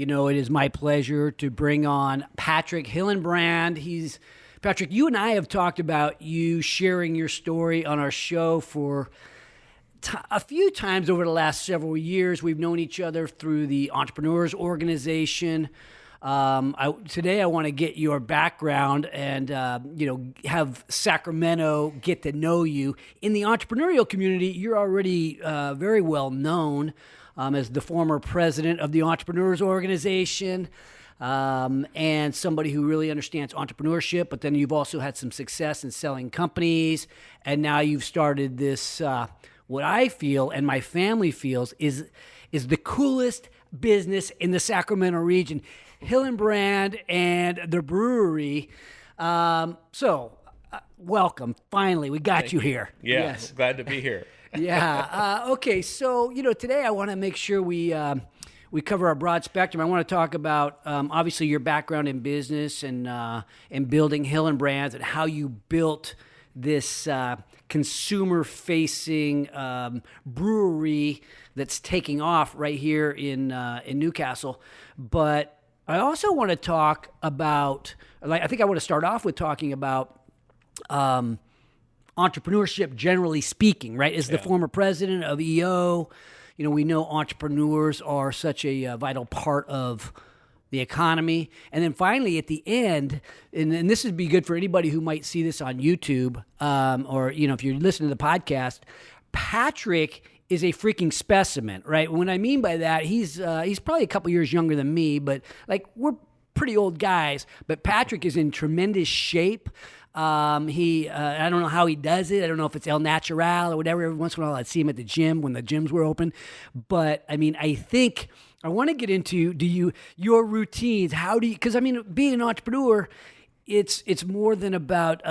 It is my pleasure to bring on Patric Hillenbrand. Patric, you and I have talked about you sharing your story on our show for a few times over the last several years. We've known each other through the Entrepreneurs Organization. Today I want to get your background and, have Sacramento get to know you. In the entrepreneurial community, you're already very well known as the former president of the Entrepreneurs Organization and somebody who really understands entrepreneurship, but then you've also had some success in selling companies, and now you've started this, what I feel and my family feels is the coolest business in the Sacramento region, Hillenbrand and the brewery. Welcome. Finally, we got you here. Yeah, Yes. glad to be here. Yeah. Okay. So, today I want to make sure we cover a broad spectrum. I want to talk about obviously your background in business and building Hillenbrands and how you built this consumer-facing brewery that's taking off right here in Newcastle. But I also want to talk about, I think I want to start off with talking about entrepreneurship, generally speaking, right? As the former president of EO, we know entrepreneurs are such a vital part of the economy. And then finally, at the end, and this would be good for anybody who might see this on YouTube, or, if you're listening to the podcast, Patric is a freaking specimen, right? What I mean by that, he's probably a couple years younger than me, but we're pretty old guys. But Patric is in tremendous shape. I don't know how he does it. I don't know if it's El Natural or whatever. Every once in a while I'd see him at the gym when the gyms were open. But I think I want to get into your routines. How do you, because being an entrepreneur, it's more than about,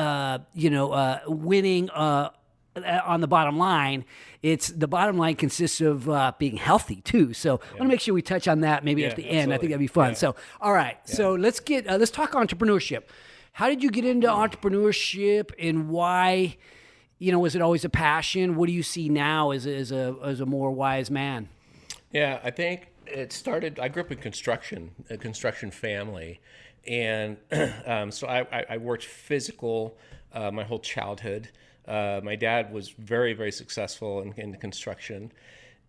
winning on the bottom line. The bottom line consists of being healthy too. So I want to make sure we touch on that maybe at the end. I think that'd be fun. Yeah. So, all right. Yeah. So let's talk entrepreneurship. How did you get into entrepreneurship and why, was it always a passion? What do you see now as a more wise man? Yeah, I think it started, I grew up in a construction family. And so I worked physical my whole childhood. My dad was very, very successful in construction.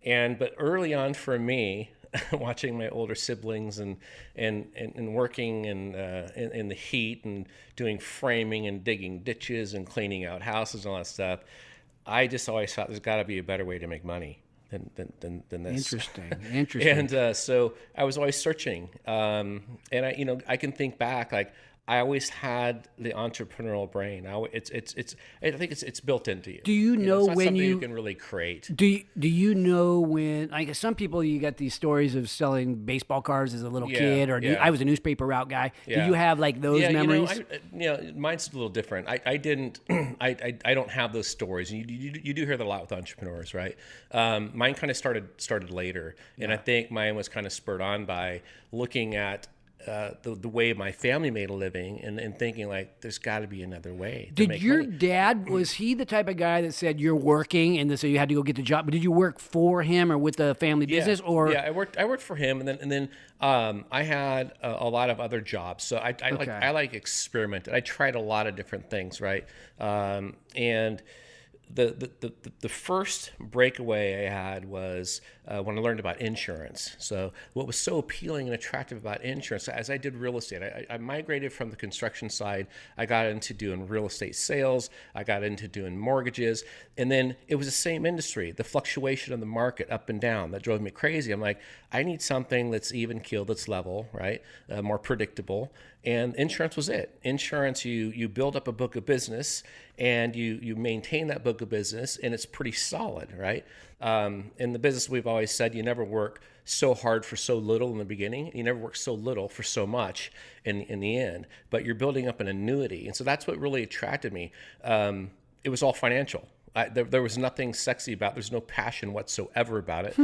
But early on for me, watching my older siblings and working in the heat and doing framing and digging ditches and cleaning out houses and all that stuff, I just always thought there's got to be a better way to make money than this. Interesting. And so I was always searching. And I can think back, I always had the entrepreneurial brain. I think it's built into you. Do you know it's not when something you can really create? Do you know when? I guess some people, you got these stories of selling baseball cards as a little kid, or I was a newspaper route guy. Yeah. Do you have those memories? Mine's a little different. I didn't. I don't have those stories. You do hear that a lot with entrepreneurs, right? Mine kind of started later, and I think mine was kind of spurred on by looking at the way my family made a living and thinking there's got to be another way to make money. Did your dad, was he the type of guy that said you're working and so you had to go get the job? But did you work for him or with the family business? Or I worked for him, and then I had a lot of other jobs. So I experimented. I tried a lot of different things, right? And the first breakaway I had was when I learned about insurance. So what was so appealing and attractive about insurance, as I did real estate, I migrated from the construction side. I got into doing real estate sales. I got into doing mortgages. And then it was the same industry, the fluctuation of the market up and down that drove me crazy. I'm like, I need something that's even keeled, that's level, right? More predictable. And insurance was it. Insurance, you build up a book of business and you maintain that book of business, and it's pretty solid, right? In the business, we've always said you never work so hard for so little in the beginning. You never work so little for so much in the end, but you're building up an annuity. And so that's what really attracted me. It was all financial. There was nothing sexy about it. There's no passion whatsoever about it.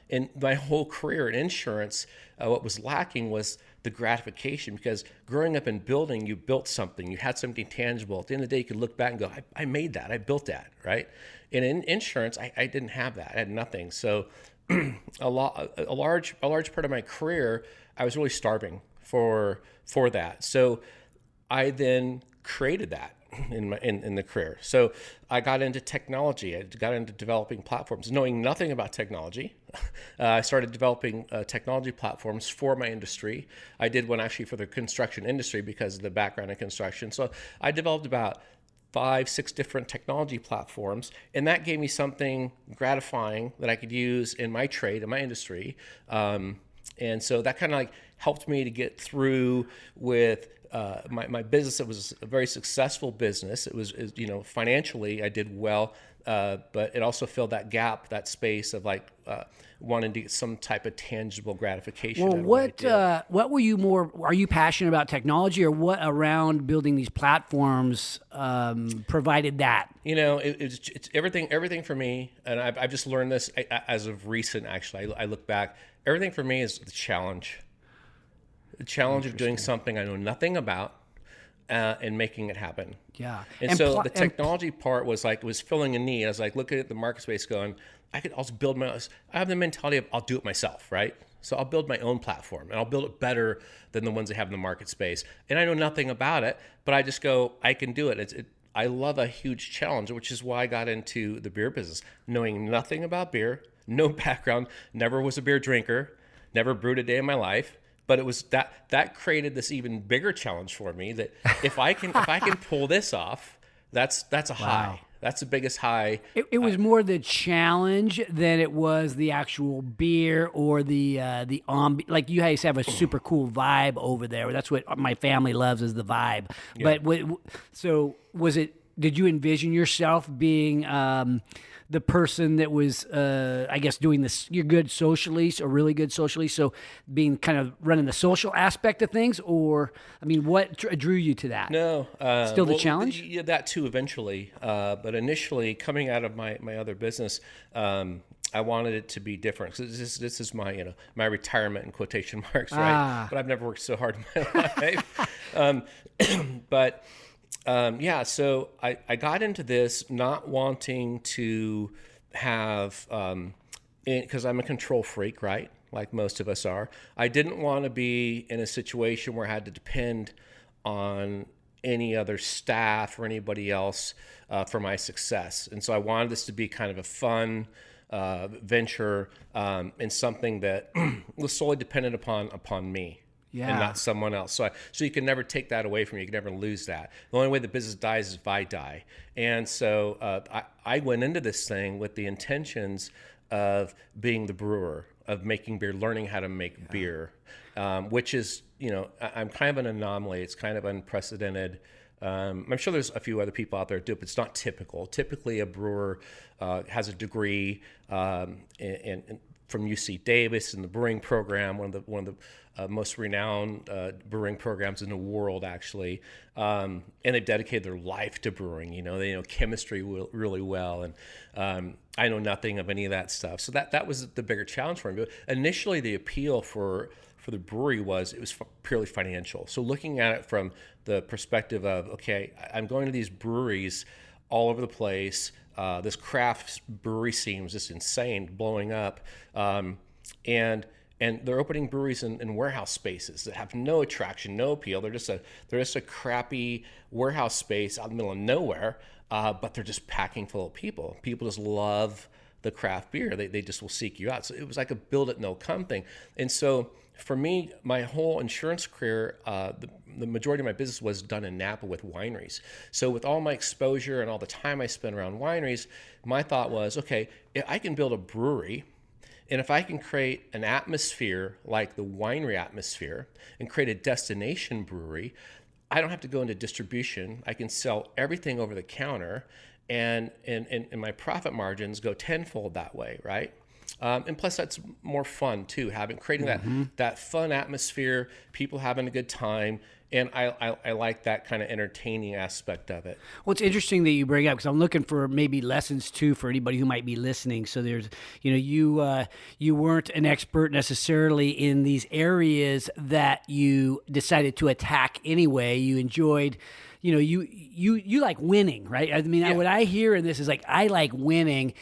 In my whole career in insurance, what was lacking was the gratification, because growing up in building, you built something, you had something tangible. At the end of the day, you could look back and go, I made that, I built that, right? And in insurance, I didn't have that, I had nothing. So a large part of my career, I was really starving for that. So I then created that in the career. So I got into technology. I got into developing platforms, knowing nothing about technology. I started developing technology platforms for my industry. I did one actually for the construction industry because of the background in construction. So I developed about 5-6 different technology platforms, and that gave me something gratifying that I could use in my trade, in my industry. And so that kind of like helped me to get through with my business. It was a very successful business. It was, financially I did well, but it also filled that gap, that space of like wanting to get some type of tangible gratification. Well, what were you more? Are you passionate about technology, or what around building these platforms provided that? It's everything for me, and I've just learned this as of recent. Actually, I look back. Everything for me is the challenge. The challenge of doing something I know nothing about and making it happen. Yeah. And so the technology part was filling a need. I was like looking at the market space going, I could also build I have the mentality of I'll do it myself, right? So I'll build my own platform and I'll build it better than the ones they have in the market space. And I know nothing about it, but I just go, I can do it. I love a huge challenge, which is why I got into the beer business, knowing nothing about beer, no background, never was a beer drinker, never brewed a day in my life. But it was that created this even bigger challenge for me that if I can pull this off, that's a high. That's the biggest high. It was more the challenge than it was the actual beer or the like you guys have a super cool vibe over there. That's what my family loves is the vibe. Yeah. But so was it? Did you envision yourself being the person that was, I guess, doing this? You're good socially, or really good socially. So being kind of running the social aspect of things, or I mean, what drew you to that? No, still the challenge. Yeah, that too eventually. But initially, coming out of my other business, I wanted it to be different. So this is my my retirement in quotation marks, right? But I've never worked so hard in my life. But. So I got into this not wanting to have, because I'm a control freak, right? Like most of us are. I didn't want to be in a situation where I had to depend on any other staff or anybody else for my success. And so I wanted this to be kind of a fun venture and something that was solely dependent upon me. Yeah. And not someone else. So you can never take that away from you. You can never lose that. The only way the business dies is if I die. And so I went into this thing with the intentions of being the brewer, of making beer, learning how to make beer, which is, I'm kind of an anomaly. It's kind of unprecedented. I'm sure there's a few other people out there who do it, but it's not typical. Typically, a brewer has a degree in from UC Davis in the brewing program, one of the most renowned brewing programs in the world, actually. And they've dedicated their life to brewing. They know chemistry really well, and I know nothing of any of that stuff. So that was the bigger challenge for me. But initially, the appeal for the brewery was purely financial. So looking at it from the perspective of, okay, I'm going to these breweries all over the place. This craft brewery scene was just insane, blowing up, and they're opening breweries in warehouse spaces that have no attraction, no appeal. They're just a crappy warehouse space out in the middle of nowhere, but they're just packing full of people. People just love the craft beer. They just will seek you out. So it was like a build it and they'll come thing. And so for me, my whole insurance career, the majority of my business was done in Napa with wineries. So with all my exposure and all the time I spent around wineries, my thought was, okay, if I can build a brewery, and if I can create an atmosphere like the winery atmosphere and create a destination brewery, I don't have to go into distribution. I can sell everything over the counter, and my profit margins go tenfold that way, right? And plus, that's more fun too, creating that fun atmosphere, people having a good time, and I like that kind of entertaining aspect of it. Well, it's interesting that you bring up, because I'm looking for maybe lessons too for anybody who might be listening. So there's, you weren't an expert necessarily in these areas that you decided to attack anyway. You enjoyed. You like winning, right? I mean, what I hear in this is like, I like winning.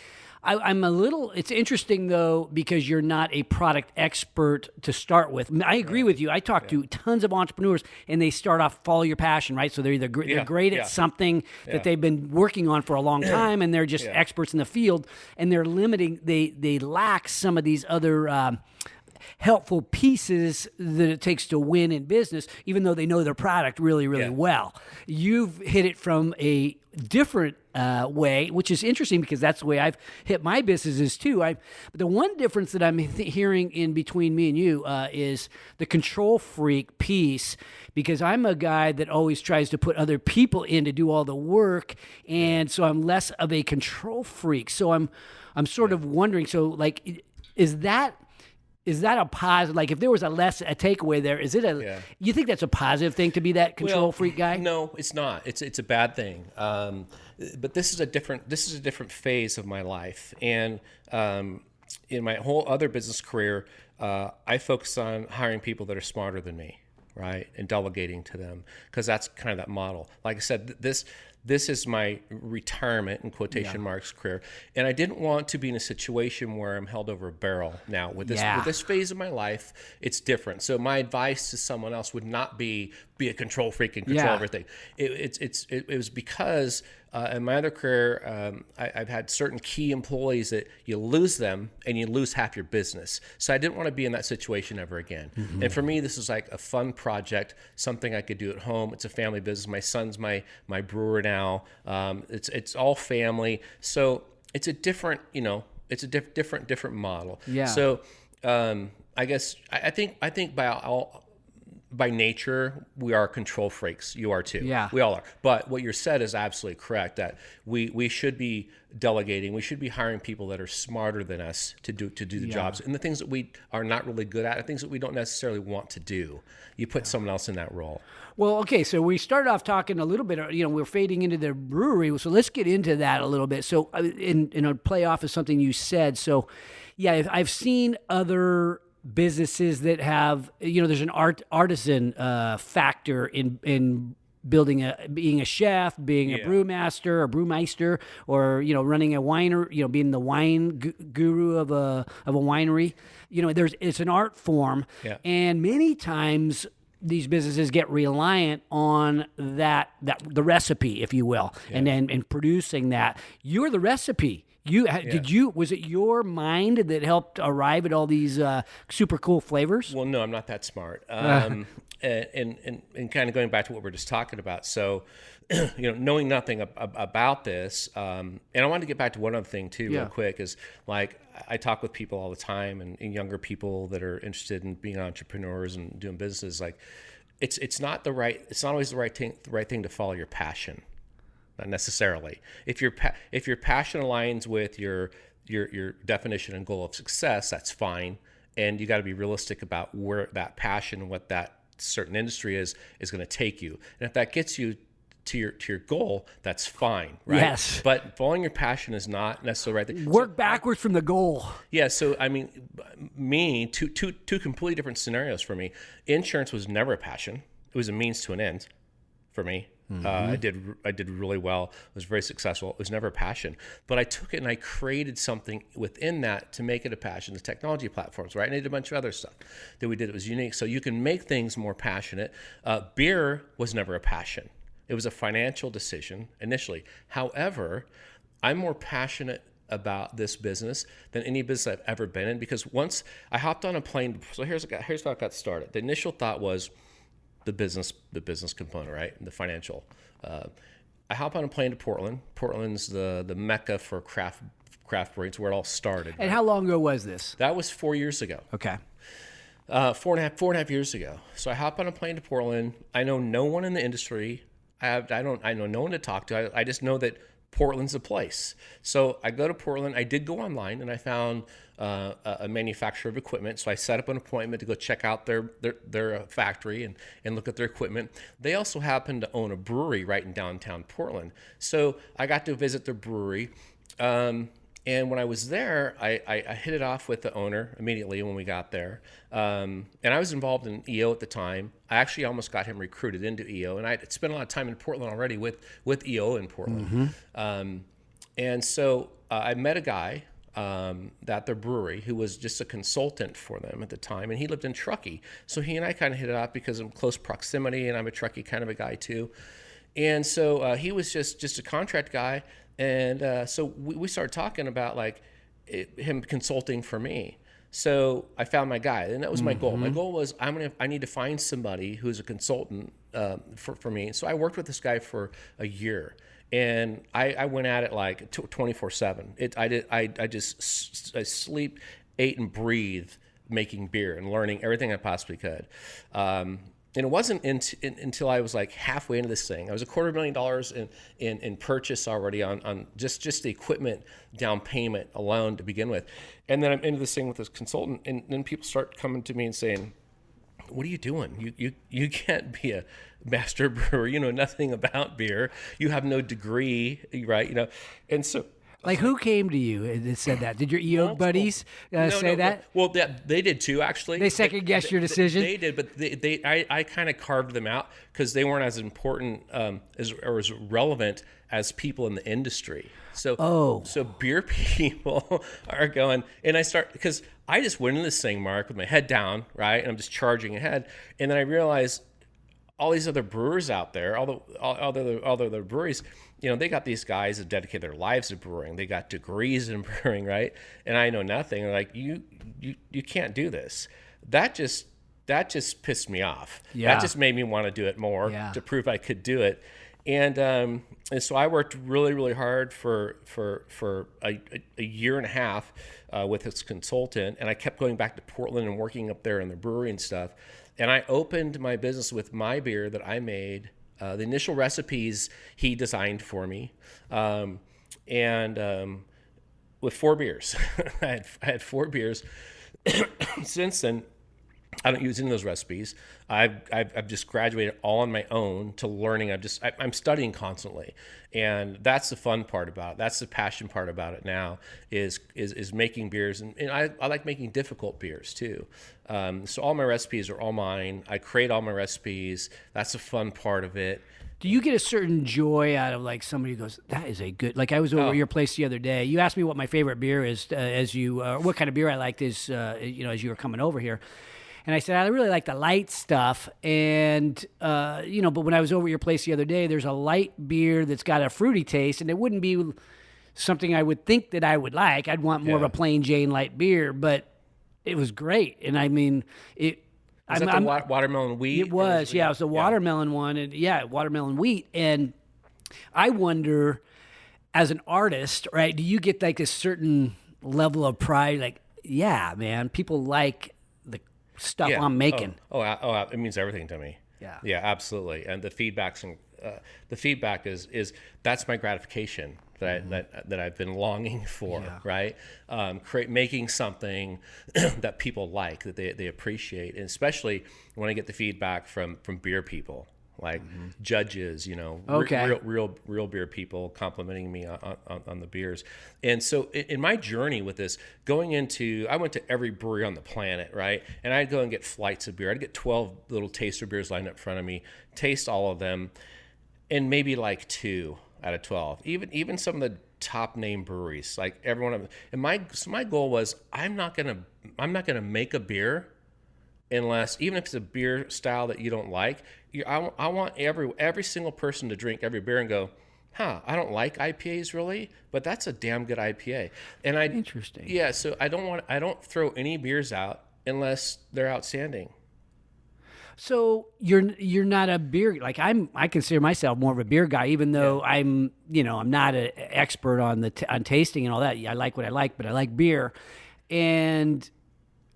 I'm a little, it's interesting though, because you're not a product expert to start with. I agree with you. I talk to tons of entrepreneurs and they start off, follow your passion, right? So they're either they're great at something that they've been working on for a long time and they're just experts in the field, and they're limiting, they lack some of these other, helpful pieces that it takes to win in business, even though they know their product really, really well. You've hit it from a different way, which is interesting because that's the way I've hit my businesses too. But the one difference that I'm hearing in between me and you is the control freak piece, because I'm a guy that always tries to put other people in to do all the work, and so I'm less of a control freak. So I'm sort of wondering, so like, is that a positive? Like, if there was a takeaway there, is it you think that's a positive thing to be that control freak guy? No, it's not. It's a bad thing. But this is a different phase of my life. And in my whole other business career, I focus on hiring people that are smarter than me, right? And delegating to them, because that's kind of that model. Like I said, this is my retirement, in quotation marks, career. And I didn't want to be in a situation where I'm held over a barrel. Now, with this phase of my life, it's different. So my advice to someone else would not be a control freak and control everything. It was because in my other career, I've had certain key employees that you lose them and you lose half your business. So I didn't want to be in that situation ever again. Mm-hmm. And for me, this is like a fun project, something I could do at home. It's a family business. My son's my brewer now. It's all family. So it's a different, different model. Yeah. So I guess I think by nature, we are control freaks. You are too. Yeah. We all are. But what you said is absolutely correct, that we should be delegating. We should be hiring people that are smarter than us to do the jobs. And the things that we are not really good at are things that we don't necessarily want to do. You put someone else in that role. Well, okay, so we started off talking a little bit, we're fading into the brewery, so let's get into that a little bit. So in a play off of something you said. So, yeah, I've seen other businesses that have, there's an artisan factor in building being a chef, being a brewmaster or brewmeister, or running a winery, being the wine guru of a winery. It's an art form, and many times these businesses get reliant on the recipe, if you will, and producing that. You're the recipe. Was it your mind that helped arrive at all these super cool flavors? Well, no, I'm not that smart. And kind of going back to what we were just talking about. So, knowing nothing about this, and I wanted to get back to one other thing too, real quick, is like I talk with people all the time, and younger people that are interested in being entrepreneurs and doing business. Like, it's not always the right thing to follow your passion. Not necessarily. If your passion aligns with your definition and goal of success, that's fine. And you got to be realistic about where that passion, what that certain industry is going to take you. And if that gets you to your goal, that's fine, right? Yes. But following your passion is not necessarily the right thing. Work backwards from the goal. Yeah. So I mean, two completely different scenarios for me. Insurance was never a passion. It was a means to an end for me. Mm-hmm. I did really well. I was very successful. It was never a passion, but I took it and I created something within that to make it a passion. The technology platforms, right? And I did a bunch of other stuff that we did. It was unique. So you can make things more passionate. Beer was never a passion. It was a financial decision initially. However, I'm more passionate about this business than any business I've ever been in, because once I hopped on a plane, so here's how it got started. The initial thought was the business component, right? And the financial. I hop on a plane to Portland. Portland's the mecca for craft brewing. It's where it all started. And how long ago was this? That was 4 years ago. Okay. 4.5 years ago. So I hop on a plane to Portland. I know no one in the industry. I know no one to talk to. I just know that Portland's the place. So I go to Portland. I did go online and I found a manufacturer of equipment. So I set up an appointment to go check out their factory and look at their equipment. They also happen to own a brewery right in downtown Portland. So I got to visit their brewery. And when I was there, I hit it off with the owner immediately when we got there. And I was involved in EO at the time. I actually almost got him recruited into EO. And I had spent a lot of time in Portland already with EO in Portland. Mm-hmm. And so I met a guy that their brewery, who was just a consultant for them at the time, and he lived in Truckee. So he and I kind of hit it off because of close proximity, and I'm a Truckee kind of a guy too. And so he was just a contract guy, and so we started talking about like him consulting for me. So I found my guy, and that was my goal. My goal was I need to find somebody who's a consultant for me. So I worked with this guy for a year, and I went at it like 24/7. I sleep, ate, and breathed making beer and learning everything I possibly could. And it wasn't until I was like halfway into this thing. I was $250,000 in purchase already on just the equipment down payment alone to begin with. And then I'm into this thing with this consultant, and then people start coming to me and saying, "What are you doing? You can't be a master brewer. You know nothing about beer. You have no degree, right? You know." And so, like, who came to you and said that? Did your EO buddies say that? Well, they did too, actually. They second guessed your decision? They did, but I kind of carved them out because they weren't as important or as relevant as people in the industry. So beer people are going, and because I just went into this thing, Mark, with my head down, right? And I'm just charging ahead. And then I realized all these other brewers out there, all the other breweries, you know, they got these guys that dedicate their lives to brewing. They got degrees in brewing, right? And I know nothing. They're like, you can't do this. That just pissed me off. Yeah. That just made me want to do it more to prove I could do it. And so I worked really, really hard for a year and a half with this consultant, and I kept going back to Portland and working up there in the brewery and stuff. And I opened my business with my beer that I made. The initial recipes he designed for me, and with 4 beers. I had 4 beers. Since then, I don't use any of those recipes. I've just graduated all on my own to learning. I'm studying constantly, and that's the fun part about it. That's the passion part about it now is making beers, and I like making difficult beers too. So all my recipes are all mine. I create all my recipes. That's the fun part of it. Do you get a certain joy out of like somebody who goes, that is a good, like I was over at your place the other day. You asked me what my favorite beer is what kind of beer I liked as you were coming over here. And I said, I really like the light stuff. And, but when I was over at your place the other day, there's a light beer that's got a fruity taste, and it wouldn't be something I would think that I would like. I'd want more of a plain Jane light beer, but it was great. And I mean, Was that the watermelon wheat? It was, it was the watermelon one, and watermelon wheat. And I wonder, as an artist, right, do you get like a certain level of pride? Like, yeah, man, people like the stuff I'm making. It means everything to me. Yeah, absolutely. And the feedback is that's my gratification that I've been longing for, right? Making something that people like, that they appreciate, and especially when I get the feedback from beer people, like judges, real beer people complimenting me on the beers. And so in my journey with this, I went to every brewery on the planet, right? And I'd go and get flights of beer. I'd get 12 little taster beers lined up in front of me, taste all of them, and maybe like 2 out of 12. Even some of the top name breweries, like every one of them. And my goal was I'm not gonna make a beer unless, even if it's a beer style that you don't like, I want every single person to drink every beer and go, I don't like IPAs really, but that's a damn good IPA. And interesting. Yeah, so I don't throw any beers out unless they're outstanding. So you're not a beer, like I consider myself more of a beer guy, even though I'm not an expert on tasting and all that. I like what I like, but I like beer.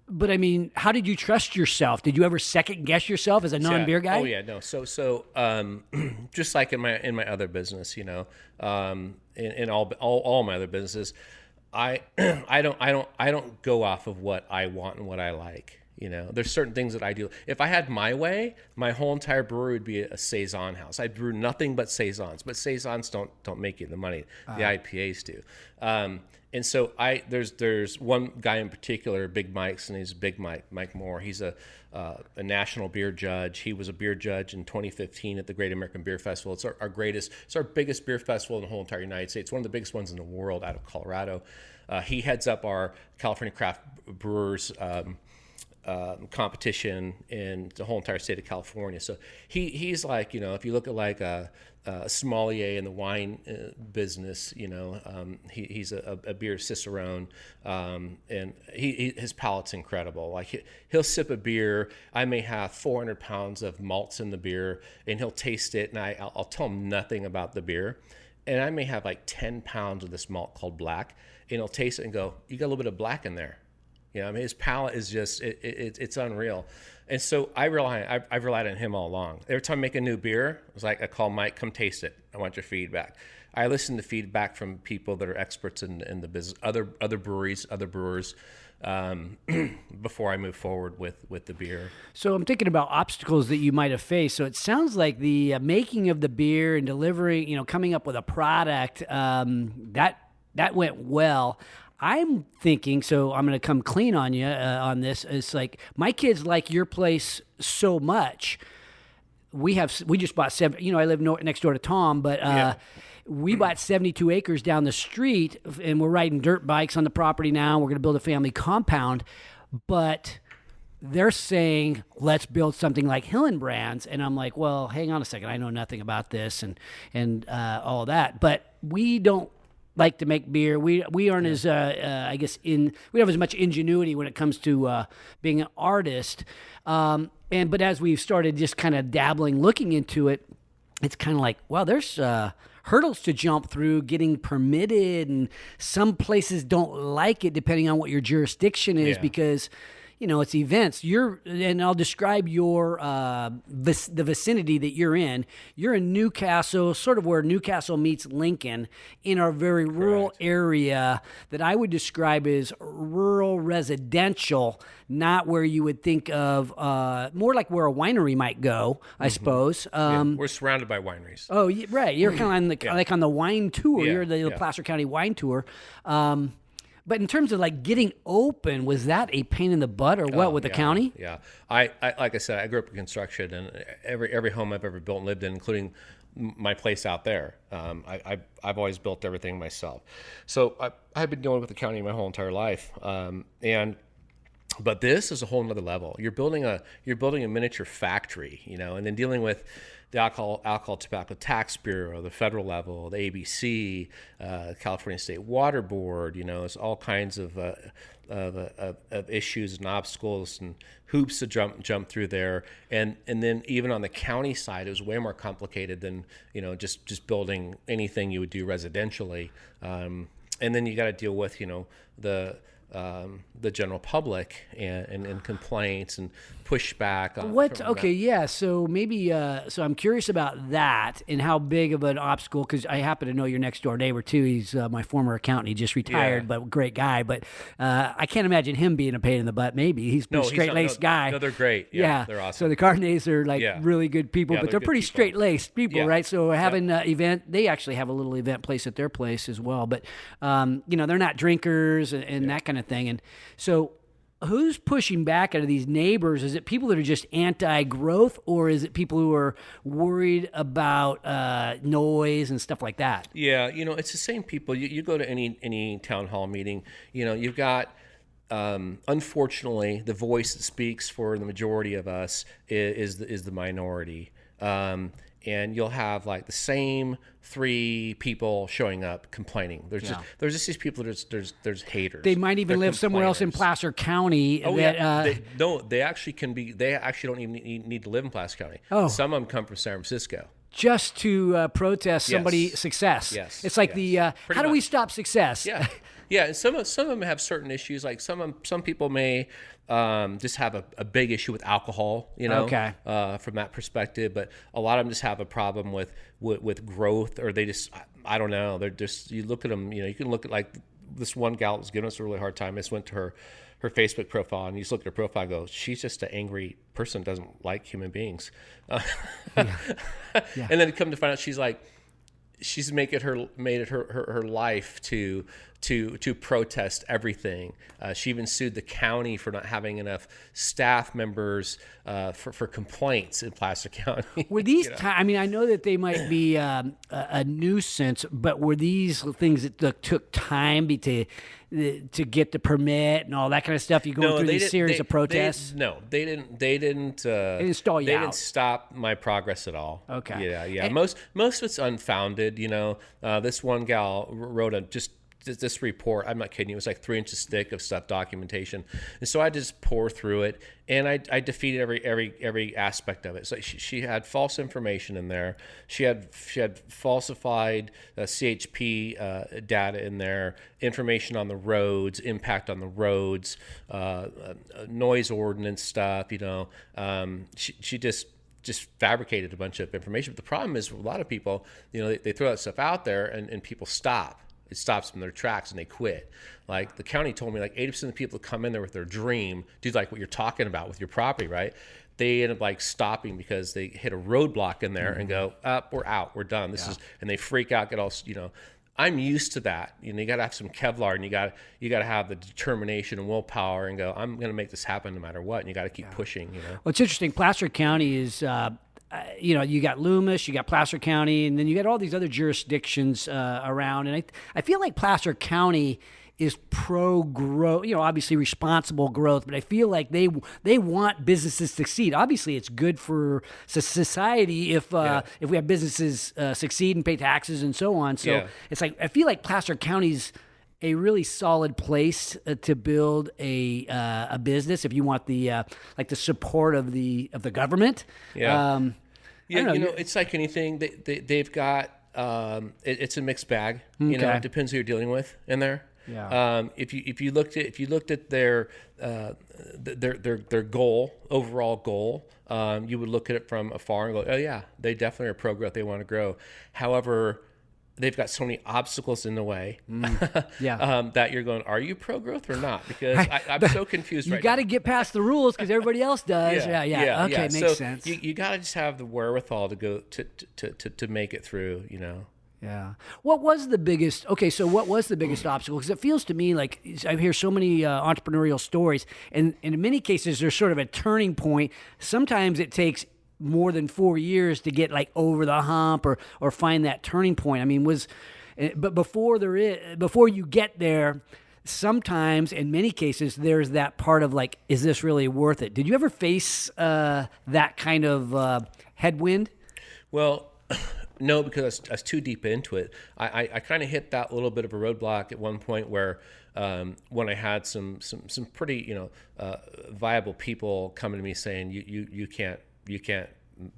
But I mean, how did you trust yourself? Did you ever second guess yourself as a non-beer guy? Oh yeah, no. So just like in my other business, in all my other businesses, I don't go off of what I want and what I like. There's certain things that I do. If I had my way, my whole entire brewery would be a saison house. I'd brew nothing but saisons, but saisons don't make you the money. The IPAs do. And so there's one guy in particular, Big Mike's, and he's Big Mike Moore. He's a national beer judge. He was a beer judge in 2015 at the Great American Beer Festival. It's our biggest beer festival in the whole entire United States. One of the biggest ones in the world out of Colorado. He heads up our California Craft Brewers competition in the whole entire state of California. So he's like, if you look at like a sommelier in the wine business, he's a beer cicerone, and his palate's incredible. Like he'll sip a beer. I may have 400 pounds of malts in the beer, and he'll taste it, and I'll tell him nothing about the beer, and I may have like 10 pounds of this malt called black, and he'll taste it and go, "You got a little bit of black in there." His palate is just, it's unreal. And so I've relied on him all along. Every time I make a new beer, I call Mike, come taste it. I want your feedback. I listen to feedback from people that are experts in the business, other breweries, other brewers, before I move forward with the beer. So I'm thinking about obstacles that you might have faced. So it sounds like the making of the beer and delivering, coming up with a product, that went well. I'm thinking, so I'm going to come clean on you on this. It's like my kids like your place so much. We just bought I live next door to Tom, but we bought 72 acres down the street, and we're riding dirt bikes on the property now. We're going to build a family compound, but they're saying, let's build something like Hillenbrand's. And I'm like, well, hang on a second. I know nothing about this and all that, but we don't like to make beer. We aren't as we don't have as much ingenuity when it comes to being an artist. But as we've started just kind of dabbling, looking into it, it's kind of like, well, there's hurdles to jump through, getting permitted, and some places don't like it depending on what your jurisdiction is because it's events. And I'll describe your the vicinity that you're in. You're in Newcastle, sort of where Newcastle meets Lincoln, in our very rural area that I would describe as rural residential, not where you would think of more like where a winery might go, I suppose. We're surrounded by wineries. Oh, right. You're kind of like on the wine tour. You're the Placer County wine tour. But in terms of like getting open, was that a pain in the butt or what with the county? Yeah. I like I said, I grew up in construction, and every home I've ever built and lived in, including my place out there, I've always built everything myself. So I've been dealing with the county my whole entire life. But this is a whole nother level. You're building a miniature factory, and then dealing with the Alcohol Tobacco Tax Bureau, the federal level, the ABC, California State Water Board. It's all kinds of issues and obstacles and hoops to jump through there. And then even on the county side, it was way more complicated than just building anything you would do residentially. And then you got to deal with the general public and complaints and pushback. So maybe so I'm curious about that and how big of an obstacle, because I happen to know your next door neighbor too. He's my former accountant. He just retired, but great guy. But I can't imagine him being a pain in the butt. Maybe he's a straight-laced guy. No, they're great. Yeah, they're awesome. So the Carnets are like really good people, but they're pretty straight-laced people, right? So having an event, they actually have a little event place at their place as well. But they're not drinkers and that kind of thing. And so who's pushing back out of these neighbors? Is it people that are just anti-growth, or is it people who are worried about noise and stuff like that? Yeah, it's the same people. You go to any town hall meeting, you've got, unfortunately, the voice that speaks for the majority of us is the minority. And you'll have like the same 3 people showing up complaining. There's just these people. There's haters. They might even live somewhere else in Placer County. They actually can be. They actually don't even need to live in Placer County. Oh, some of them come from San Francisco just to protest somebody's success. Yes, it's like how do we stop success? Yeah. Yeah, and some of them have certain issues. Like some people may just have a big issue with alcohol, from that perspective. But a lot of them just have a problem with growth, or they just, I don't know. They're just, you look at them, you can look at like this one gal that was giving us a really hard time. I just went to her Facebook profile, and you just look at her profile and go, she's just an angry person, doesn't like human beings. And then come to find out she's made it her life to to protest everything. She even sued the county for not having enough staff members for complaints in Placer County. Were these? I mean, I know that they might be a nuisance, but were these things that took time to get the permit and all that kind of stuff? You going through these series of protests? They didn't stall you out. They didn't stop my progress at all. Okay. Yeah. Most of it's unfounded. This one gal wrote this report. I'm not kidding you. It was like 3 inches thick of stuff documentation, and so I just pour through it, and I defeated every aspect of it. So she had false information in there. She had falsified CHP data in there, information on the roads, impact on the roads, noise ordinance stuff. She just fabricated a bunch of information. But the problem is, a lot of people, they throw that stuff out there, and people stop. It stops them in their tracks and they quit. Like the county told me, like 80% of the people that come in there with their dream, do like what you're talking about with your property, right? They end up like stopping because they hit a roadblock in there and go, we're out, we're done. This is, and they freak out, get all, I'm used to that. You got to have some Kevlar, and you got to have the determination and willpower, and go, I'm going to make this happen no matter what. And you got to keep pushing. Well, it's interesting. Placer County is. You got Loomis, you got Placer County, and then you got all these other jurisdictions around. And I feel like Placer County is pro-growth, obviously responsible growth, but I feel like they want businesses to succeed. Obviously, it's good for society if we have businesses succeed and pay taxes and so on. So it's like I feel like Placer County's a really solid place to build a business if you want the support of the government. It's like anything. They've got it's a mixed bag. It depends who you're dealing with in there. Yeah. If you looked at their goal, overall goal, you would look at it from afar and go, oh yeah, they definitely are pro growth. They want to grow. However, they've got so many obstacles in the way that you're going, are you pro-growth or not? Because I'm so confused right now. You got to get past the rules because everybody else does. Yeah. Okay, makes sense. You got to just have the wherewithal to go to make it through, Yeah. What was the biggest obstacle? Because it feels to me like I hear so many entrepreneurial stories, and in many cases there's sort of a turning point. Sometimes it takes more than 4 years to get like over the hump or find that turning point. I mean, but before you get there, sometimes in many cases there's that part of like, is this really worth it? Did you ever face that kind of headwind? Well, no, because I was too deep into it. I kind of hit that little bit of a roadblock at one point where when I had some pretty viable people coming to me saying you can't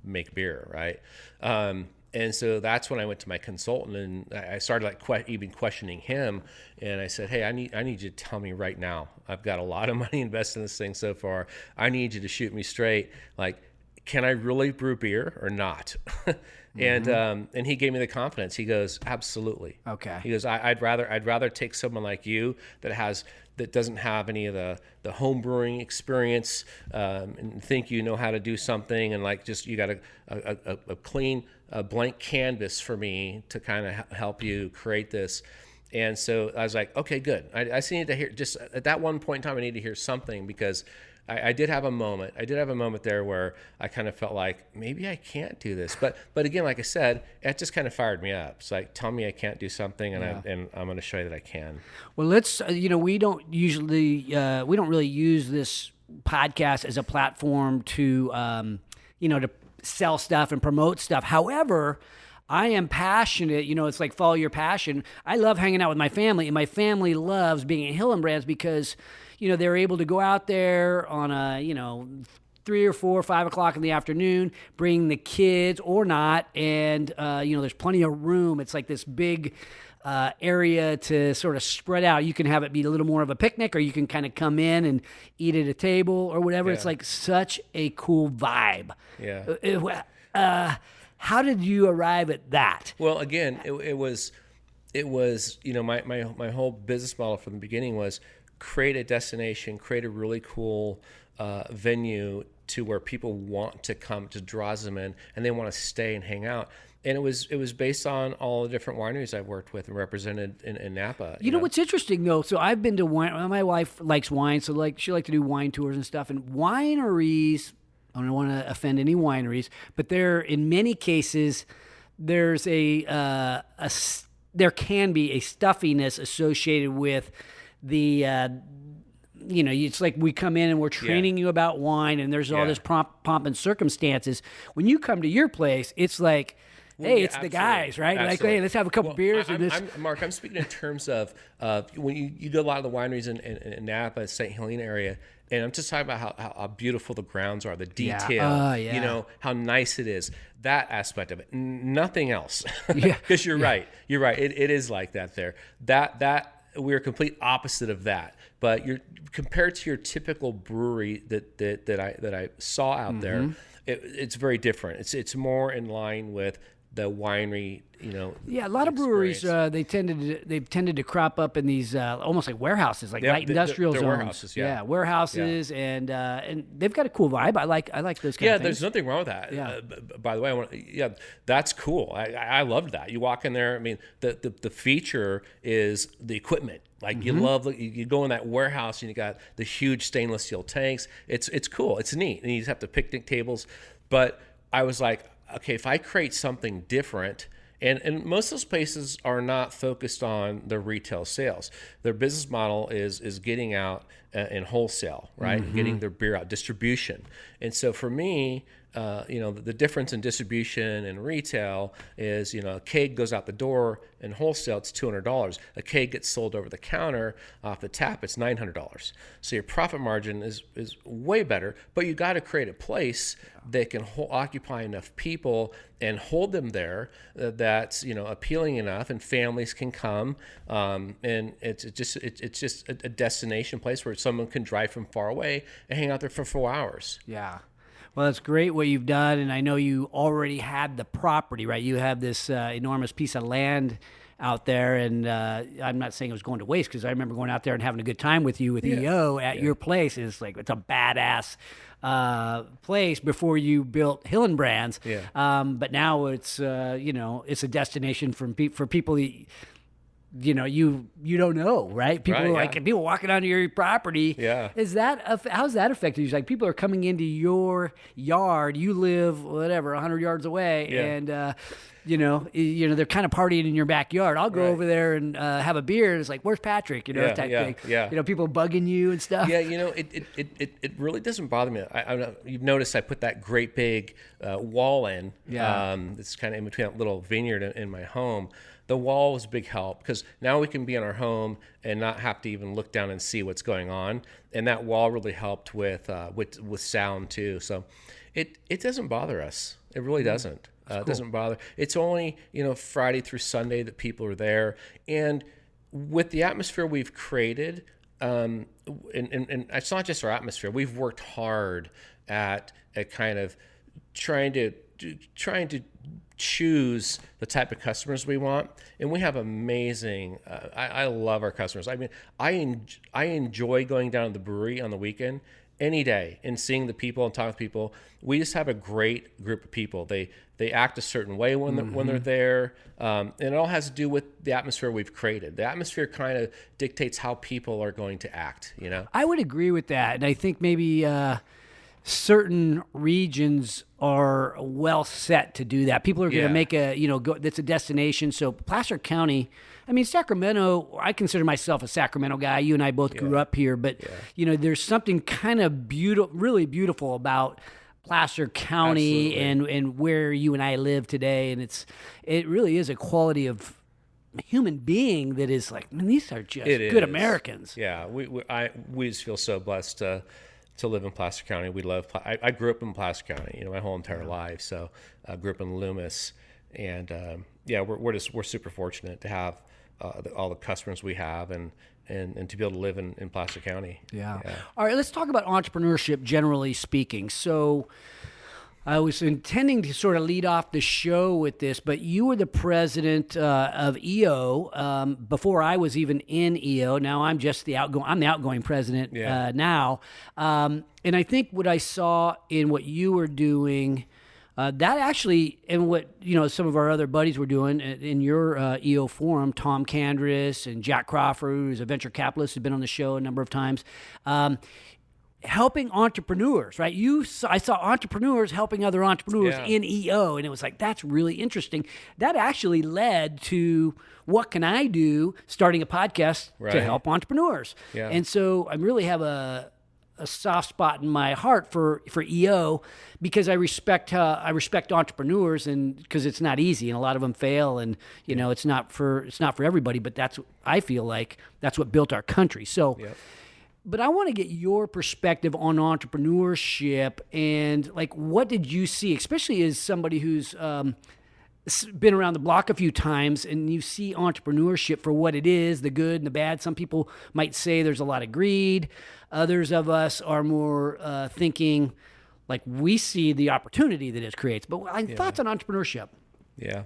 make beer, right? And so that's when I went to my consultant, and I started even questioning him. And I said, hey, I need you to tell me right now. I've got a lot of money invested in this thing so far. I need you to shoot me straight. Like, can I really brew beer or not? And he gave me the confidence. He goes, absolutely. Okay. He goes, I'd rather take someone like you that doesn't have any of the home brewing experience and think you know how to do something, and like just you got a clean blank canvas for me to kind of help you create this. And so I was like, okay, good. I just need to hear, just at that one point in time, I need to hear something, because I did have a moment. I did have a moment there where I kind of felt like maybe I can't do this. But again, like I said, it just kind of fired me up. It's like, tell me I can't do something, and I'm going to show you that I can. Well, let's. We don't really use this podcast as a platform to to sell stuff and promote stuff. However, I am passionate. It's like follow your passion. I love hanging out with my family, and my family loves being at Hillenbrand's because they're able to go out there on a 3 or 4 or 5 o'clock in the afternoon, bring the kids or not, and there's plenty of room. It's like this big area to sort of spread out. You can have it be a little more of a picnic, or you can kind of come in and eat at a table or whatever. Yeah. It's like such a cool vibe. Yeah. How did you arrive at that? Well, again, it was my whole business model from the beginning was create a destination, create a really cool venue to where people want to come, to draws them in, and they want to stay and hang out. And it was based on all the different wineries I've worked with and represented in Napa. You know what's interesting though? So I've been to wine. Well, my wife likes wine, so she likes to do wine tours and stuff. And wineries, I don't want to offend any wineries, but there, in many cases, there's there can be a stuffiness associated with the. It's like we come in and we're training you about wine, and there's all this pomp and circumstances. When you come to your place, it's like, hey, it's the guys, right? Absolutely. Like, hey, let's have a couple beers. Mark, I'm speaking in terms of when you do a lot of the wineries in Napa, St. Helena area, and I'm just talking about how beautiful the grounds are, the detail, how nice it is, that aspect of it. Nothing else. Because you're right. You're right. It is like that there. That we're complete opposite of that. But you're compared to your typical brewery that I saw out there, it's very different. It's more in line with the winery, a lot of breweries they've tended to crop up in these almost like warehouses, like light industrial zones. Warehouses, warehouses, and they've got a cool vibe. I like those kind of things. There's nothing wrong with that. By the way, that's cool. I loved that. You walk in there. I mean, the feature is the equipment. Like you go in that warehouse and you got the huge stainless steel tanks. It's cool. It's neat. And you just have the picnic tables. But I was like, okay, if I create something different, and most of those places are not focused on the retail sales. Their business model is getting out in wholesale, right? Getting their beer out, distribution. And so for me, the difference in distribution and retail is, a keg goes out the door in wholesale, it's $200. A keg gets sold over the counter off the tap, it's $900. So your profit margin is way better, but you got to create a place that can occupy enough people and hold them there that's, appealing enough and families can come. And it's just a destination place where someone can drive from far away and hang out there for 4 hours. Yeah. Well, that's great what you've done, and I know you already had the property, right? You have this enormous piece of land out there, and I'm not saying it was going to waste, because I remember going out there and having a good time with you with EO at your place. It's like, it's a badass place before you built Hillenbrand's. But now it's it's a destination for people. You don't know, right? People people walking onto your property. How's that affected you? Like, people are coming into your yard. You live 100 yards away, and they're kind of partying in your backyard. I'll go over there and have a beer, and it's like, where's Patrick? Type thing. People bugging you and stuff. It really doesn't bother me. You've noticed I put that great big wall in. It's kind of in between that little vineyard in my home. The wall was a big help, because now we can be in our home and not have to even look down and see what's going on. And that wall really helped with sound too. So it doesn't bother us. It really doesn't. It doesn't bother. It's only Friday through Sunday that people are there, and with the atmosphere we've created, and it's not just our atmosphere. We've worked hard at kind of trying to choose the type of customers we want, and we have amazing. I love our customers. I mean, I enjoy going down to the brewery on the weekend any day and seeing the people and talking to people. We just have a great group of people. They act a certain way when they're there, and it all has to do with the atmosphere we've created. The atmosphere kind of dictates how people are going to act. I would agree with that, and I think maybe certain regions are well set to do that. People are going to make that's a destination. So Placer County, I mean, Sacramento, I consider myself a Sacramento guy. You and I both grew up here, but there's something kind of really beautiful about Placer County and where you and I live today. And it really is a quality of human being that is like, man, these are just good Americans. Yeah. We just feel so blessed to live in Placer County. We love. I grew up in Placer County, my whole entire life. So I grew up in Loomis, and we're super fortunate to have all the customers we have, and to be able to live in Placer County. Yeah. All right, let's talk about entrepreneurship generally speaking. So, I was intending to sort of lead off the show with this, but you were the president of EO before I was even in EO. Now I'm just the outgoing president now. And I think what I saw in what you were doing, that actually, and what some of our other buddies were doing in your EO forum, Tom Candris and Jack Crawford, who's a venture capitalist, who's been on the show a number of times. Helping entrepreneurs, right? I saw entrepreneurs helping other entrepreneurs in EO, and it was like, that's really interesting. That actually led to what can I do, starting a podcast to help entrepreneurs. Yeah. And so I really have a soft spot in my heart for EO because I respect entrepreneurs, and because it's not easy, and a lot of them fail, and it's not for everybody, but I feel like that's what built our country. So. Yep. But I want to get your perspective on entrepreneurship, and like, what did you see, especially as somebody who's been around the block a few times, and you see entrepreneurship for what it is, the good and the bad. Some people might say there's a lot of greed. Others of us are more thinking like we see the opportunity that it creates. But thoughts on entrepreneurship? Yeah.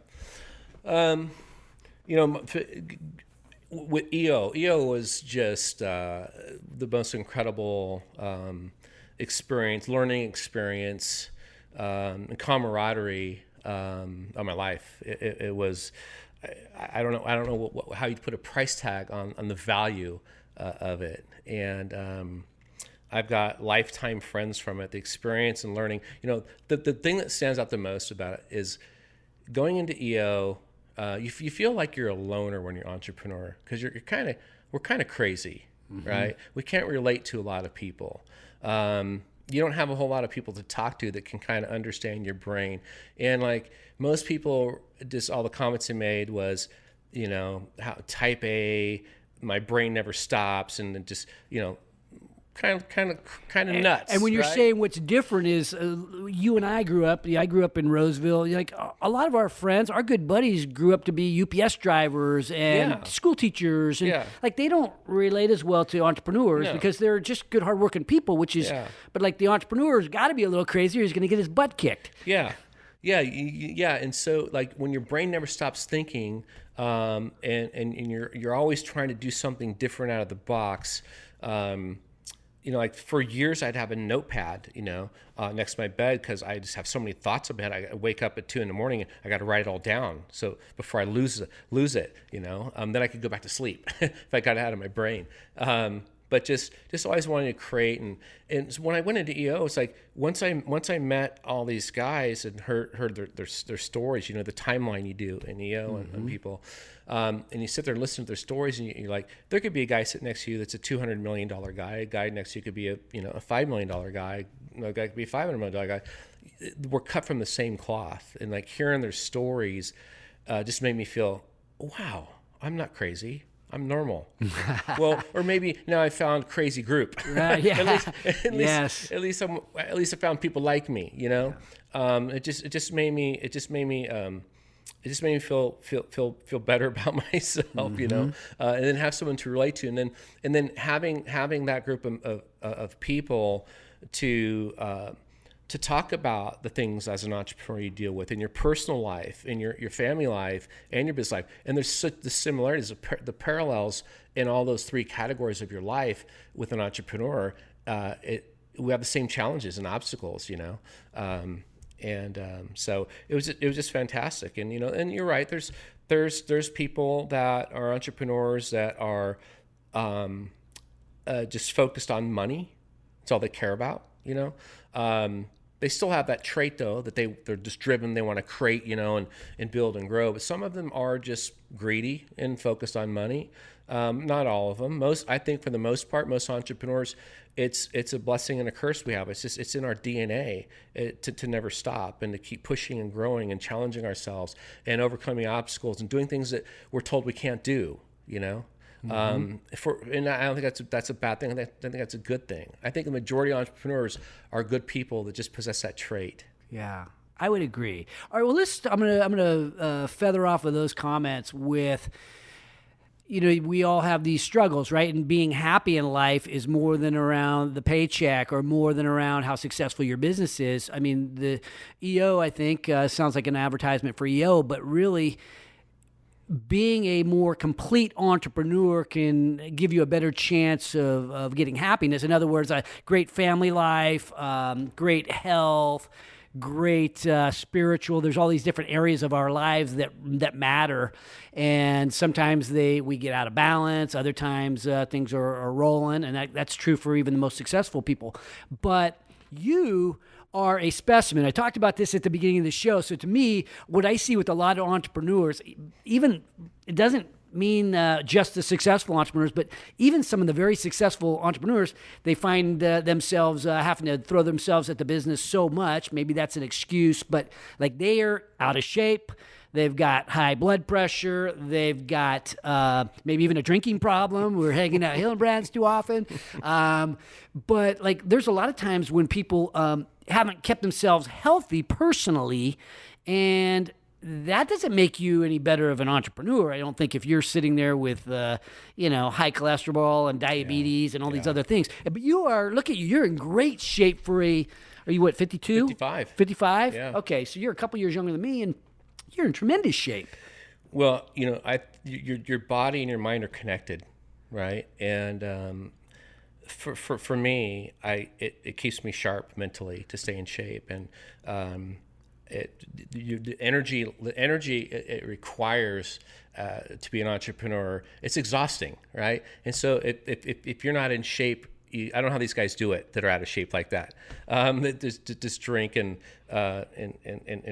With EO was just the most incredible learning experience, and camaraderie of my life. It was, I don't know how you'd put a price tag on the value of it. And I've got lifetime friends from it. The experience and learning. The thing that stands out the most about it is going into EO. You feel like you're a loner when you're an entrepreneur, because we're kind of crazy, right? We can't relate to a lot of people. You don't have a whole lot of people to talk to that can kind of understand your brain. And like most people, just all the comments they made was, how type A, my brain never stops, and just kind of nuts. And when you're saying what's different is, you and I grew up in Roseville. Like a lot of our friends, our good buddies, grew up to be UPS drivers and school teachers, and like they don't relate as well to entrepreneurs because they're just good, hardworking people. But like the entrepreneur's got to be a little crazy, or he's going to get his butt kicked. Yeah. And so like when your brain never stops thinking, and you're always trying to do something different out of the box. Like for years I'd have a notepad, next to my bed, because I just have so many thoughts about it. I wake up at 2 a.m. and I got to write it all down. So before I lose it, then I could go back to sleep if I got it out of my brain. But just always wanting to create. And so when I went into EO, it's like once I met all these guys and heard their stories, the timeline you do in EO and people, and you sit there and listen to their stories, and you're like, there could be a guy sitting next to you that's a $200 million guy. A guy next to you could be a $5 million guy. A guy could be a $500 million guy. We're cut from the same cloth, and like hearing their stories just made me feel, wow, I'm not crazy. I'm normal. Well, or maybe now I found crazy group. Right, yeah. at least I found people like me. It just made me feel better about myself. And then have someone to relate to, and then having that group of people to talk about the things as an entrepreneur you deal with in your personal life, in your family life, and your business life. And there's such the similarities, the parallels in all those three categories of your life with an entrepreneur. We have the same challenges and obstacles, so it was just fantastic. And and you're right. There's people that are entrepreneurs that are just focused on money. That's all they care about. They still have that trait, though, that they're just driven. They want to create, and build and grow. But some of them are just greedy and focused on money. Not all of them. I think for the most part, most entrepreneurs, it's a blessing and a curse we have. It's in our DNA to never stop and to keep pushing and growing and challenging ourselves and overcoming obstacles and doing things that we're told we can't do. And I don't think that's a bad thing. I think that's a good thing. I think the majority of entrepreneurs are good people that just possess that trait. Yeah, I would agree. All right, well, I'm gonna feather off of those comments with, we all have these struggles, right? And being happy in life is more than around the paycheck or more than around how successful your business is. I mean, the EO, I think, sounds like an advertisement for EO, but really being a more complete entrepreneur can give you a better chance of getting happiness. In other words, a great family life, great health, great spiritual. There's all these different areas of our lives that matter, and sometimes we get out of balance. Other times things are rolling, and that's true for even the most successful people. But you are a specimen. I talked about this at the beginning of the show. So to me, what I see with a lot of entrepreneurs, even it doesn't mean just the successful entrepreneurs, but even some of the very successful entrepreneurs, they find themselves having to throw themselves at the business so much. Maybe that's an excuse, but like they are out of shape. They've got high blood pressure. They've got maybe even a drinking problem. We're hanging out at Hillenbrand's too often. But like, there's a lot of times when people haven't kept themselves healthy personally, and that doesn't make you any better of an entrepreneur. I don't think if you're sitting there with, high cholesterol and diabetes and all these other things. But you are, look at you, you're in great shape for are you what, 52? 55. 55? Yeah. Okay, so you're a couple years younger than me, and you're in tremendous shape. Well, your body and your mind are connected, right? And for me, it keeps me sharp mentally to stay in shape, and the energy it requires to be an entrepreneur, it's exhausting, right? And so if you're not in shape, I don't know how these guys do it that are out of shape like that. That just drink and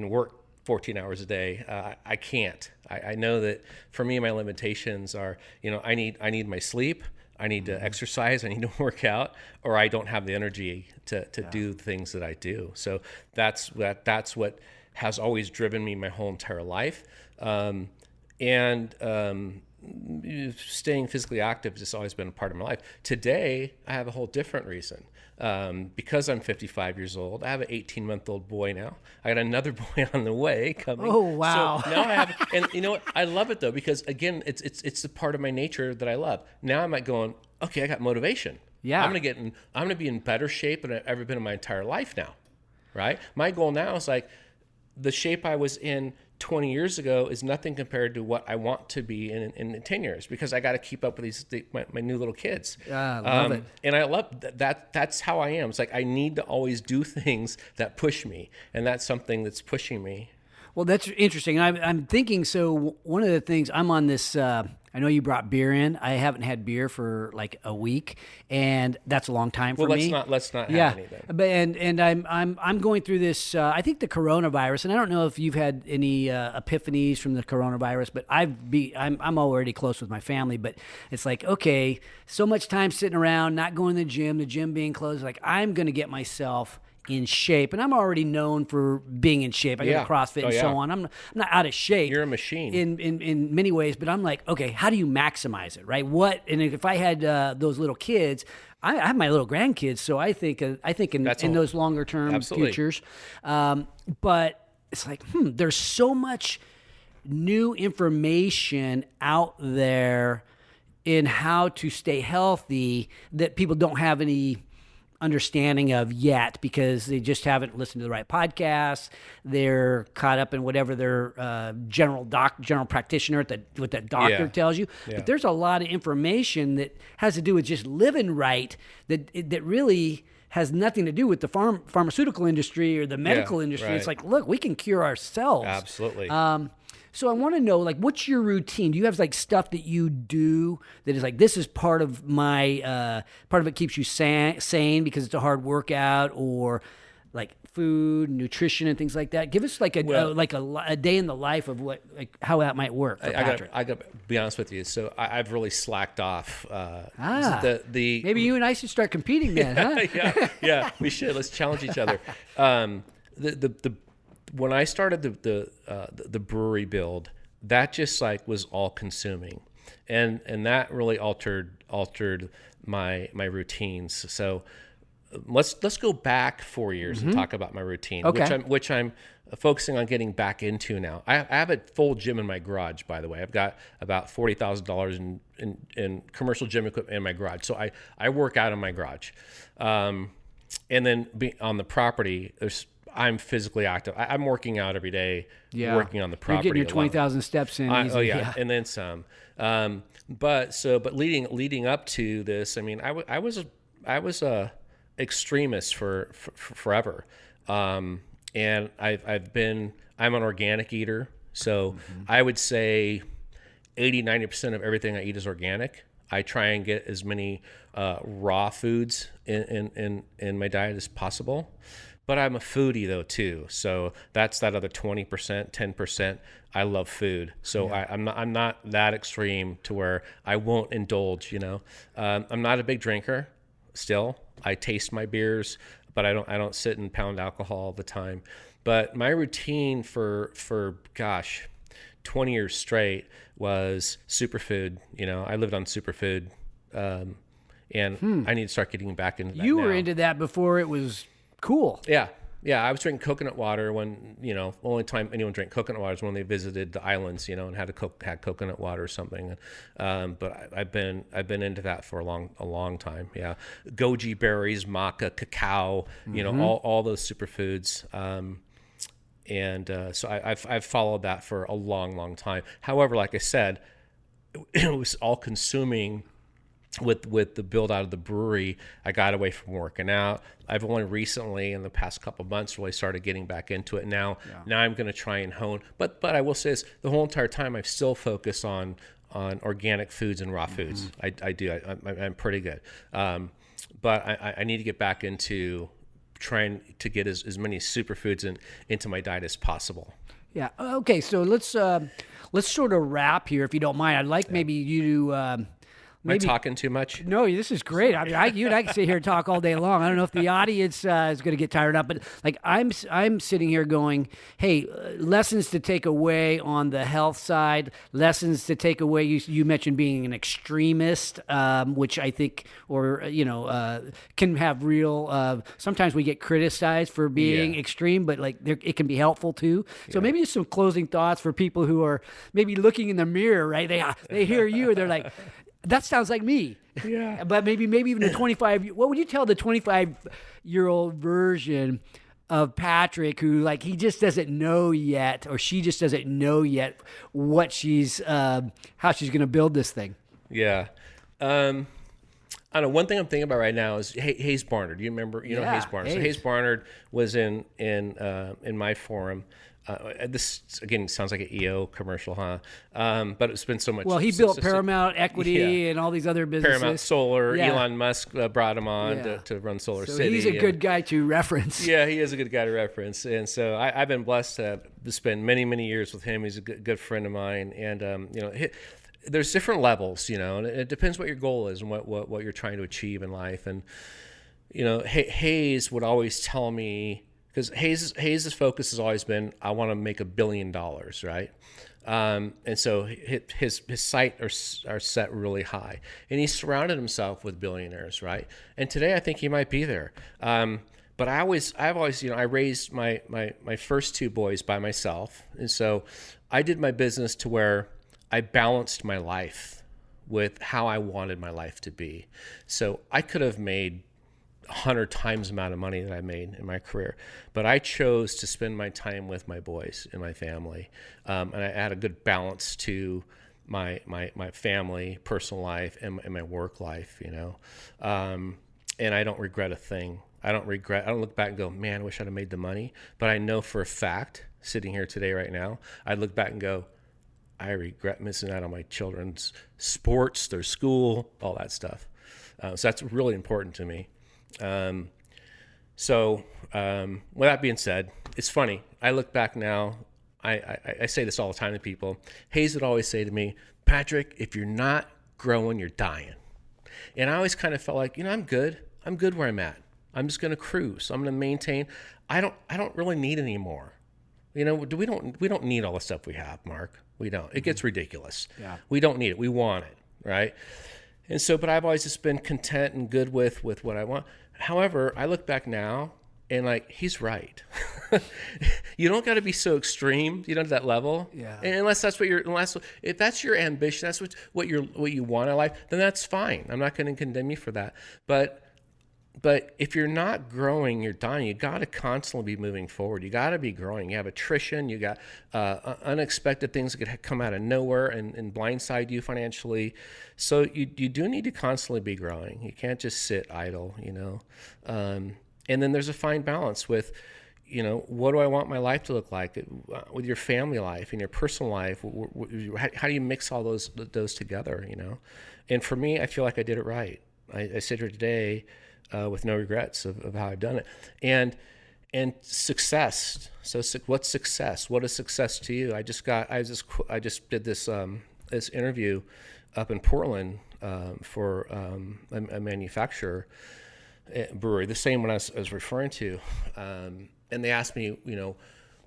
work 14 hours a day. I can't. I know that for me, my limitations are, I need my sleep. I need to exercise, I need to work out, or I don't have the energy to do the things that I do. So that's what has always driven me my whole entire life. Staying physically active has just always been a part of my life. Today, I have a whole different reason. Because I'm 55 years old, I have an 18-month-old boy now. I got another boy on the way coming. Oh, wow. So now I have, and you know what? I love it though, because again, it's the part of my nature that I love. Now I'm like going, okay, I got motivation. Yeah. I'm going to be in better shape than I've ever been in my entire life now. Right? My goal now is like the shape I was in 20 years ago is nothing compared to what I want to be in 10 years, because I got to keep up with my new little kids. I love it. And I love that. That's how I am. It's like I need to always do things that push me, and that's something that's pushing me. Well, that's interesting. I'm thinking, so one of the things I'm on this, I know you brought beer in. I haven't had beer for like a week, and that's a long time for me. Let's not have anything. But and I'm going through this. I think the coronavirus, and I don't know if you've had any epiphanies from the coronavirus, but I'm already close with my family. But it's like, okay, so much time sitting around, not going to the gym being closed. Like, I'm going to get myself in shape, and I'm already known for being in shape. I go to CrossFit and so on. I'm not out of shape. You're a machine in many ways, but I'm like, okay, how do you maximize it, right? And if I had those little kids, I have my little grandkids, so I think in those longer term futures. But it's like, there's so much new information out there in how to stay healthy that people don't have any understanding of yet, because they just haven't listened to the right podcasts. They're caught up in whatever their general practitioner what that doctor tells you. Yeah. But there's a lot of information that has to do with just living right that really has nothing to do with the pharmaceutical industry or the medical industry. Right. It's like, look, we can cure ourselves. Absolutely. So I want to know, like, what's your routine? Do you have like stuff that you do that is like, this is part of my, part of it keeps you sane because it's a hard workout, or like food, nutrition, and things like that? Give us like a day in the life of how that might work for Patric. I got to be honest with you. So I've really slacked off. Maybe you and I should start competing then, huh? yeah, we should. Let's challenge each other. When I started the brewery build, that just like was all consuming, and that really altered my routines. So let's go back 4 years and talk about my routine, which I'm focusing on getting back into now. I have a full gym in my garage, by the way. I've got about $40,000 in commercial gym equipment in my garage. So I work out in my garage. And then on the property, I'm physically active. I'm working out every day, working on the property. You're getting your 20,000 steps in. Easy. And then some. But leading up to this, I mean, I was a extremist for forever. And I'm an organic eater. So I would say 80-90% of everything I eat is organic. I try and get as many raw foods in my diet as possible. But I'm a foodie though too. So that's that other 20%, 10%. I love food. So I'm not that extreme to where I won't indulge, I'm not a big drinker still. I taste my beers, but I don't sit and pound alcohol all the time. But my routine for 20 years straight was superfood. I lived on superfood, and I need to start getting back into that. You were into that before it was cool. Yeah, I was drinking coconut water when, only time anyone drank coconut water is when they visited the islands, and had coconut water or something. But I've been into that for a long time. Yeah, goji berries, maca, cacao, all those superfoods. So I've followed that for a long time. However, like I said, it was all consuming. With the build out of the brewery, I got away from working out. I've only recently, in the past couple of months, really started getting back into it. Now I'm going to try and hone. But I will say this: the whole entire time, I've still focused on organic foods and raw foods. I do. I'm pretty good. But I need to get back into trying to get as many superfoods into my diet as possible. Yeah. Okay. So let's sort of wrap here, if you don't mind. I'd like maybe you to. Am I talking too much? No, this is great. I mean, you and I can sit here and talk all day long. I don't know if the audience is going to get tired up, but like I'm sitting here going, hey, lessons to take away on the health side, lessons to take away. You mentioned being an extremist, which I think, can have real. Sometimes we get criticized for being extreme, but like it can be helpful too. So maybe just some closing thoughts for people who are maybe looking in the mirror, right? They hear you, and they're like, that sounds like me. Yeah. But maybe even the 25. What would you tell the 25-year-old version of Patric who he just doesn't know yet, or she just doesn't know yet what how she's going to build this thing? Yeah. I don't know. One thing I'm thinking about right now is Hayes Barnard. You remember? You know Hayes Barnard. So Hayes Barnard was in my forum. This again sounds like an EO commercial, huh? But it's been so much. Well, he built Paramount Equity and all these other businesses. Paramount Solar. Yeah. Elon Musk brought him on to run Solar City. He's a good guy to reference. Yeah, he is a good guy to reference, and so I've been blessed to spend many years with him. He's a good friend of mine, and there's different levels, and it depends what your goal is and what you're trying to achieve in life. And Hayes would always tell me. Because Hayes' focus has always been, I want to make $1 billion, right? And so his sights are set really high, and he's surrounded himself with billionaires, right? And today I think he might be there. But I've always, I raised my first two boys by myself, and so I did my business to where I balanced my life with how I wanted my life to be. So I could have made 100 times the amount of money that I made in my career, but I chose to spend my time with my boys and my family, and I had a good balance to my family, personal life, and my work life. And I don't regret a thing. I don't look back and go, man, I wish I'd have made the money. But I know for a fact, sitting here today, right now, I look back and go, I regret missing out on my children's sports, their school, all that stuff. So that's really important to me. With that being said, it's funny. I look back now, I say this all the time to people. Hayes would always say to me, Patric, if you're not growing, you're dying. And I always kind of felt like, I'm good. I'm good where I'm at. I'm just going to cruise. I'm going to maintain. I don't really need any more. We don't need all the stuff we have, Mark. We don't. It gets ridiculous. Yeah. We don't need it. We want it, right? And so, but I've always just been content and good with what I want. However, I look back now and like, he's right. You don't got to be so extreme, to that level. Yeah. And unless if that's your ambition, that's what you want in life, then that's fine. I'm not going to condemn you for that. But if you're not growing, you're dying. You got to constantly be moving forward. You got to be growing. You have attrition. You got unexpected things that could come out of nowhere and blindside you financially. So you do need to constantly be growing. You can't just sit idle, And then there's a fine balance with, what do I want my life to look like with your family life and your personal life? How do you mix all those together, And for me, I feel like I did it right. I sit here today with no regrets of how I've done it. And success. So what's success? What is success to you? I just did this interview up in Portland for a manufacturer brewery, the same one I was referring to. And they asked me,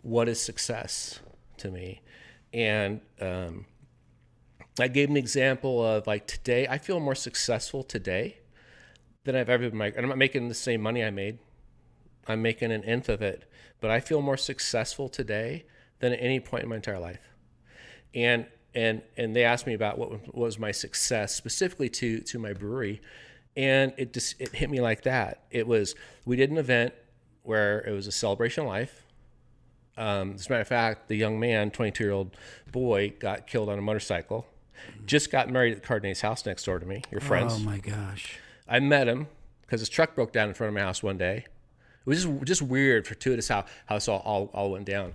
what is success to me? And I gave an example of like today, I feel more successful today than I've ever been. And I'm not making the same money I made. I'm making an nth of it, but I feel more successful today than at any point in my entire life. And they asked me about what was my success specifically to my brewery. And it hit me like that. We did an event where it was a celebration of life. As a matter of fact, the young man, 22-year-old boy, got killed on a motorcycle. Just got married at the Cardenay's house next door to me, your friends. Oh my gosh. I met him because his truck broke down in front of my house one day. It was just weird, fortuitous how this all went down.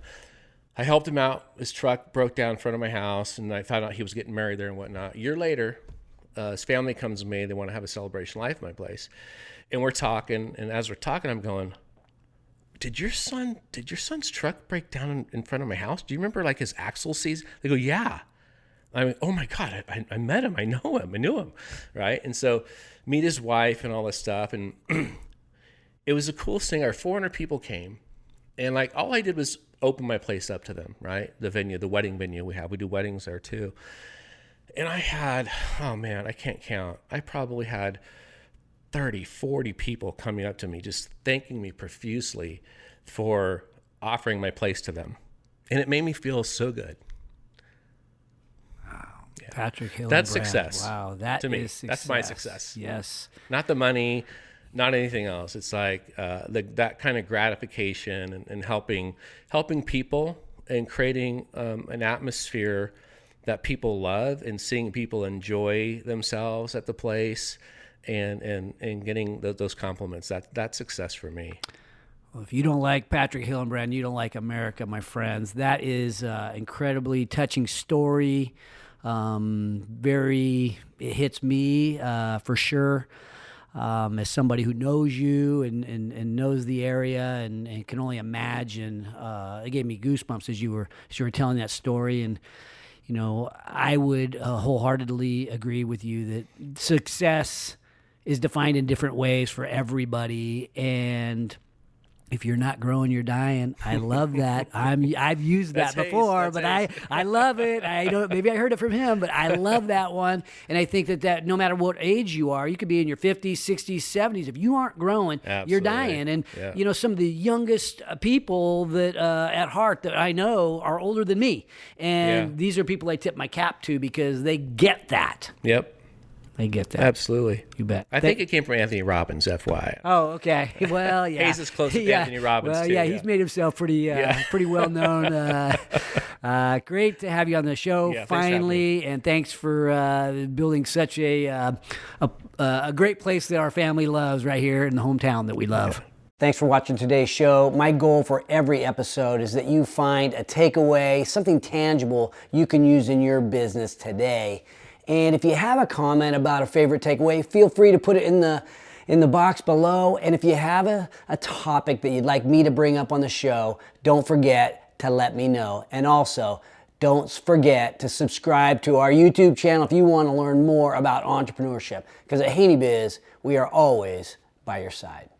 I helped him out. His truck broke down in front of my house, and I found out he was getting married there and whatnot. A year later, his family comes to me. They want to have a celebration of life at my place. And we're talking, and as we're talking, I'm going, did your son's truck break down in front of my house? Do you remember like his axle seized? They go, yeah. I mean, oh my God, I met him. I know him. I knew him. Right. And so meet his wife and all this stuff. And it was the coolest thing. Our 400 people came, and like all I did was open my place up to them. Right. The venue, the wedding venue we do weddings there too. And I had, oh man, I can't count. I probably had 30, 40 people coming up to me, just thanking me profusely for offering my place to them. And it made me feel so good. Wow. Yeah. Patric Hillenbrand. That's success. Wow. That to me, is success. That's my success. Yes. Not the money, not anything else. It's like that kind of gratification and helping people and creating an atmosphere that people love, and seeing people enjoy themselves at the place and getting those compliments. That's success for me. Well, if you don't like Patric Hillenbrand, you don't like America, my friends. That is incredibly touching story. It hits me for sure. As somebody who knows you and knows the area and can only imagine, it gave me goosebumps as you were telling that story. And I would wholeheartedly agree with you that success is defined in different ways for everybody. And if you're not growing, you're dying. I love that. I've used that before, but I love it. Maybe I heard it from him, but I love that one. And I think that no matter what age you are, you could be in your 50s, 60s, 70s. If you aren't growing, Absolutely. You're dying. And some of the youngest people that at heart that I know are older than me. And these are people I tip my cap to because they get that. Yep. They get that. Absolutely. You bet. I think it came from Anthony Robbins, FYI. Oh, okay. Well, yeah. He's as close to Anthony Robbins, well, too. yeah, he's made himself pretty well known. Great to have you on the show finally, and thanks for building such a great place that our family loves right here in the hometown that we love. Yeah. Thanks for watching today's show. My goal for every episode is that you find a takeaway, something tangible you can use in your business today. And if you have a comment about a favorite takeaway, feel free to put it in the box below. And if you have a topic that you'd like me to bring up on the show, don't forget to let me know. And also, don't forget to subscribe to our YouTube channel if you want to learn more about entrepreneurship. Because at HaneyBiz, we are always by your side.